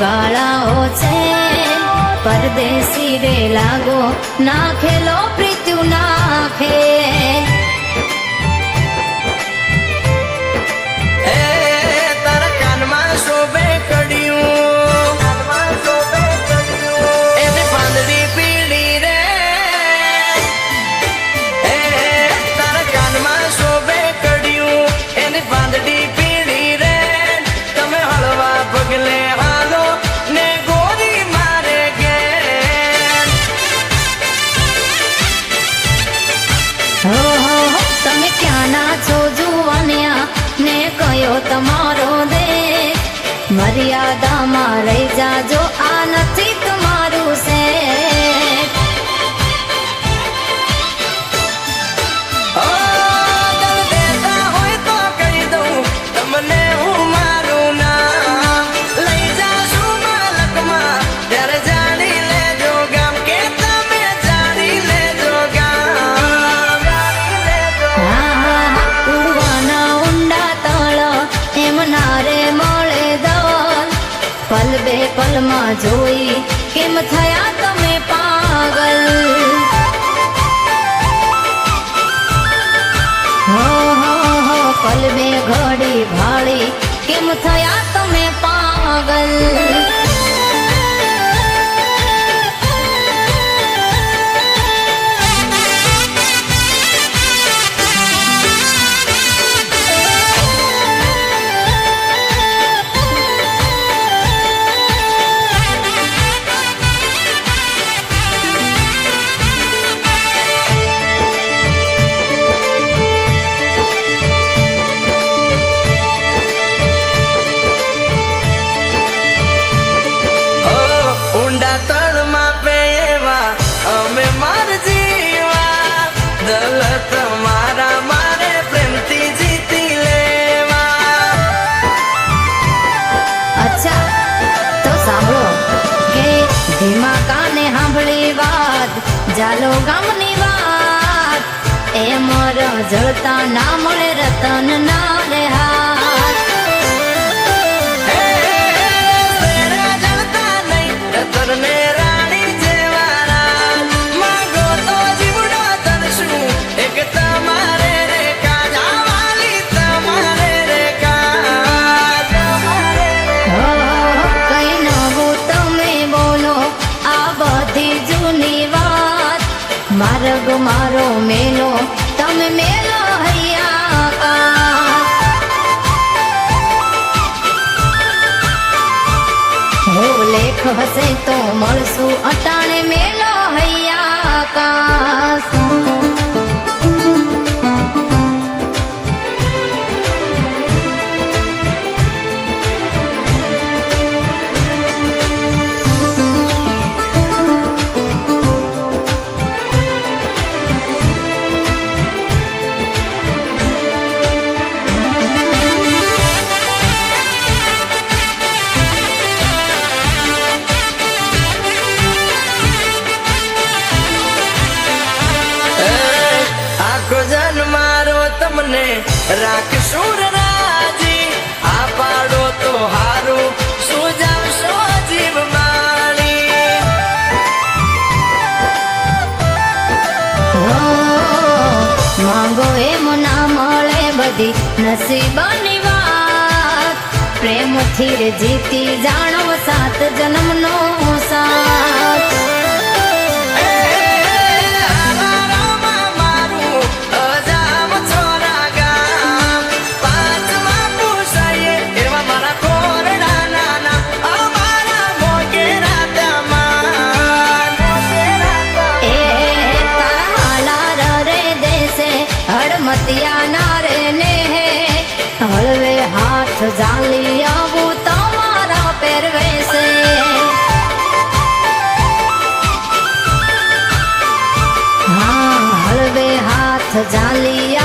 ગાળાઓ છે પરદેશી રે લાગો નાખેલો પ્રીત્યુ નાખે તારા કાનમાં શોભે કડિયું એની પાંદડી પીળી રે તારા કાનમાં શોભે કડિયું એની પાંદડી પીળી રે તમે હળવા પગલે હાલો ને ગોરી મારે ઘેર હો તમે ક્યાંના છો જુવાનિયા ને કયો તમારો દેશ મર્યાદામાં રહી જાજો આ નથી તમારું શેઠ દિલ દેતા હોય તો કહી દઉં તમને હું મારું નામ લઈ જાશું માલકમાં ત્યારે જાણી લેજો ગામ કે તમે જાણી લેજો ગામ ઉડવાના ઊંડા તળ એમ ના રે મળે દલ પલ બે પલમાં જોઈ કેમ થયા તમે પાગલ હો પલ બે ઘડી ભાળી કેમ થયા તમે પાગલ ઊંડા તળમાં પેવા અમે માર જીવા દલ તમારા મારે પ્રેમથી જીતી લેવા અચ્છા તો સાંભળો કે ધીમા કાને સાંભળી વાત જાલો ગામની વાત એ મર જળતા ના મળે રતન ના રે હાથ તરને રાણી જેવાના માંગો તો જીવડો તરશું એક તમારે રે કાજા વાલી તમારે રે કઈ નવું તમે બોલો આ બધી જૂની વાત માર્ગ મારો મેલો તમે મેલો હૈયા હો લેખ હશે તો મળશું અટાણે મેલો હૈયા આકાશ તમને રાખશું રાજી આ પાડો તો હારું સુજાવશો જીવ મારી માંગો એમ ના મળે બધી નસીબની વાત પ્રેમથી રે જીતી જાણો સાત જન્મનો સાથ હળવે હાથ ઝાલી આવું તમારા પહેરવેશે હા હળવે હાથ ઝાલી